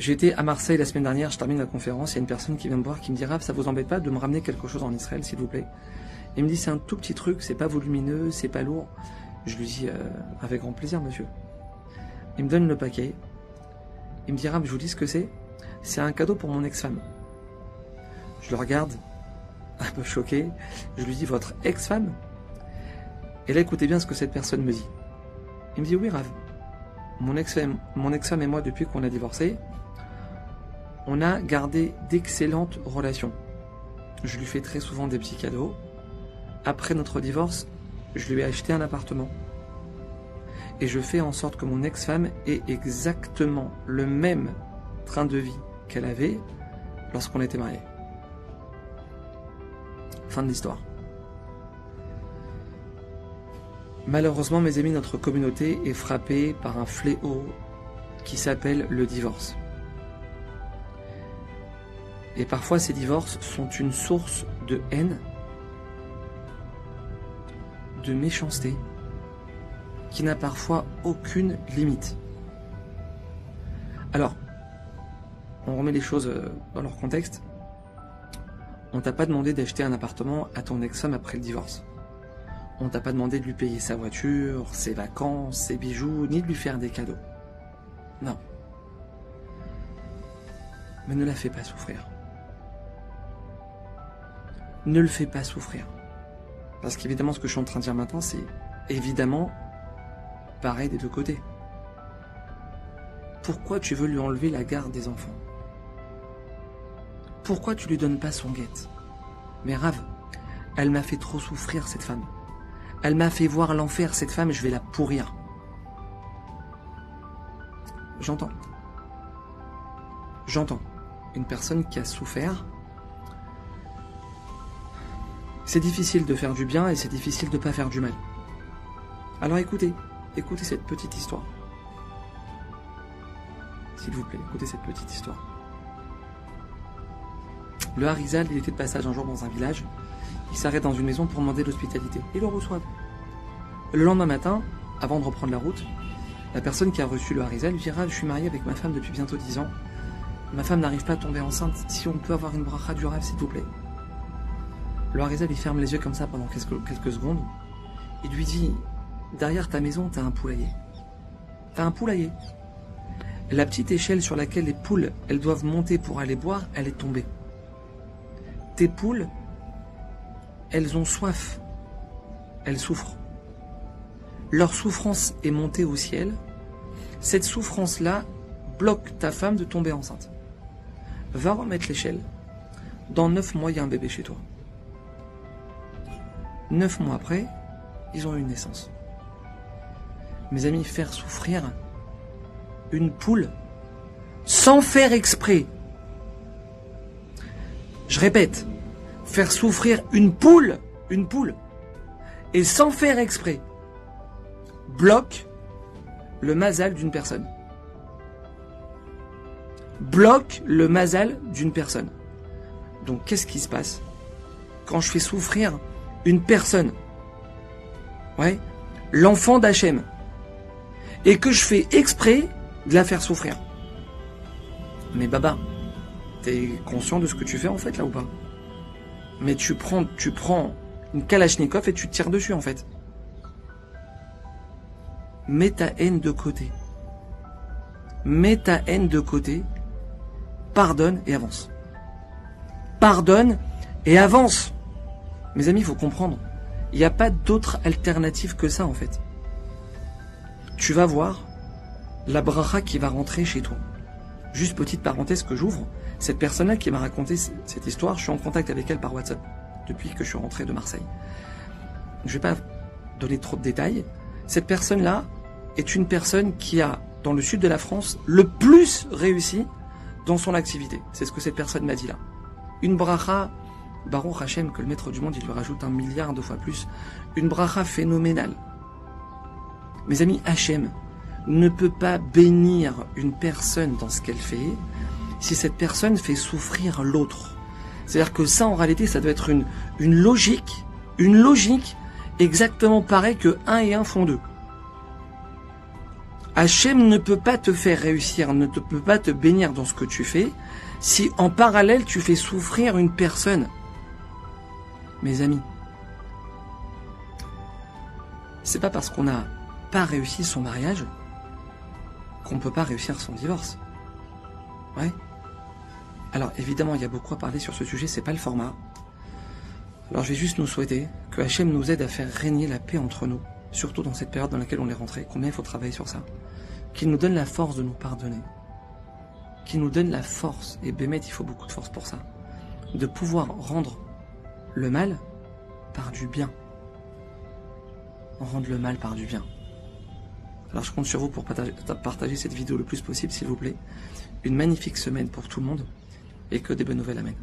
J'étais à Marseille la semaine dernière, je termine la conférence, il y a une personne qui vient me voir qui me dit « Rav, ça vous embête pas de me ramener quelque chose en Israël, s'il vous plaît ?» Il me dit « C'est un tout petit truc, c'est pas volumineux, c'est pas lourd. » Je lui dis « Avec grand plaisir, monsieur. » Il me donne le paquet. Il me dit « Rav, je vous dis ce que c'est. C'est un cadeau pour mon ex-femme. » Je le regarde, un peu choqué. Je lui dis « Votre ex-femme ?» Et là, écoutez bien ce que cette personne me dit. Il me dit « Oui, Rav. Mon ex-femme et moi, depuis qu'on a divorcé, on a gardé d'excellentes relations. Je lui fais très souvent des petits cadeaux. Après notre divorce, je lui ai acheté un appartement. Et je fais en sorte que mon ex-femme ait exactement le même train de vie qu'elle avait lorsqu'on était mariés. » Fin de l'histoire. Malheureusement, mes amis, notre communauté est frappée par un fléau qui s'appelle le divorce. Et parfois, ces divorces sont une source de haine, de méchanceté, qui n'a parfois aucune limite. Alors, on remet les choses dans leur contexte. On t'a pas demandé d'acheter un appartement à ton ex-femme après le divorce. On t'a pas demandé de lui payer sa voiture, ses vacances, ses bijoux, ni de lui faire des cadeaux. Non. Mais ne la fais pas souffrir. Ne le fais pas souffrir. Parce qu'évidemment, ce que je suis en train de dire maintenant, c'est évidemment pareil des deux côtés. Pourquoi tu veux lui enlever la garde des enfants? Pourquoi tu lui donnes pas son guette? Mais Rav, elle m'a fait trop souffrir, cette femme. Elle m'a fait voir l'enfer, cette femme, je vais la pourrir. J'entends. Une personne qui a souffert. C'est difficile de faire du bien et c'est difficile de ne pas faire du mal. Alors écoutez cette petite histoire. S'il vous plaît, écoutez cette petite histoire. Le Harizal, il était de passage un jour dans un village. Il s'arrête dans une maison pour demander l'hospitalité. Ils le reçoivent. Le lendemain matin, avant de reprendre la route, la personne qui a reçu le Harizal lui dira « Je suis marié avec ma femme depuis bientôt 10 ans. Ma femme n'arrive pas à tomber enceinte. Si on peut avoir une bracha du Rav, s'il vous plaît. » Le Harizal, il ferme les yeux comme ça pendant quelques secondes. Il lui dit « Derrière ta maison, t'as un poulailler. T'as un poulailler. La petite échelle sur laquelle les poules, elles doivent monter pour aller boire, elle est tombée. Tes poules, elles ont soif. Elles souffrent. Leur souffrance est montée au ciel. Cette souffrance-là bloque ta femme de tomber enceinte. Va remettre l'échelle. Dans 9 mois, il y a un bébé chez toi. 9 mois après, ils ont eu une naissance. » Mes amis, faire souffrir une poule sans faire exprès. Je répète, faire souffrir une poule, et sans faire exprès, bloque le mazal d'une personne. Bloque le mazal d'une personne. Donc, qu'est-ce qui se passe quand je fais souffrir une personne, l'enfant d'Hachem, et que je fais exprès de la faire souffrir? Mais Baba, t'es conscient de ce que tu fais en fait là ou pas? Mais tu prends une Kalachnikov et tu tires dessus en fait. Mets ta haine de côté. Pardonne et avance. Pardonne et avance. Mes amis, il faut comprendre. Il n'y a pas d'autre alternative que ça en fait. Tu vas voir la bracha qui va rentrer chez toi. Juste petite parenthèse que j'ouvre. Cette personne-là qui m'a raconté cette histoire, je suis en contact avec elle par WhatsApp depuis que je suis rentré de Marseille. Je ne vais pas donner trop de détails. Cette personne-là est une personne qui a, dans le sud de la France, le plus réussi dans son activité. C'est ce que cette personne m'a dit là. Une bracha, Baruch Hashem, que le maître du monde, il lui rajoute 1 milliard de fois plus. Une bracha phénoménale. Mes amis, Hashem ne peut pas bénir une personne dans ce qu'elle fait si cette personne fait souffrir l'autre. C'est-à-dire que ça, en réalité, ça doit être une logique exactement pareille que 1 et 1 font 2. Hachem ne peut pas te faire réussir, ne peut pas te bénir dans ce que tu fais, si en parallèle tu fais souffrir une personne. Mes amis, c'est pas parce qu'on n'a pas réussi son mariage qu'on peut pas réussir son divorce. Ouais. Alors évidemment, il y a beaucoup à parler sur ce sujet, c'est pas le format. Alors je vais juste nous souhaiter que Hachem nous aide à faire régner la paix entre nous, surtout dans cette période dans laquelle on est rentré. Combien il faut travailler sur ça. Qu'il nous donne la force de nous pardonner. Qu'il nous donne la force, et Bémet, il faut beaucoup de force pour ça, de pouvoir rendre le mal par du bien. Rendre le mal par du bien. Alors je compte sur vous pour partager cette vidéo le plus possible, s'il vous plaît. Une magnifique semaine pour tout le monde, et que des bonnes nouvelles, amen.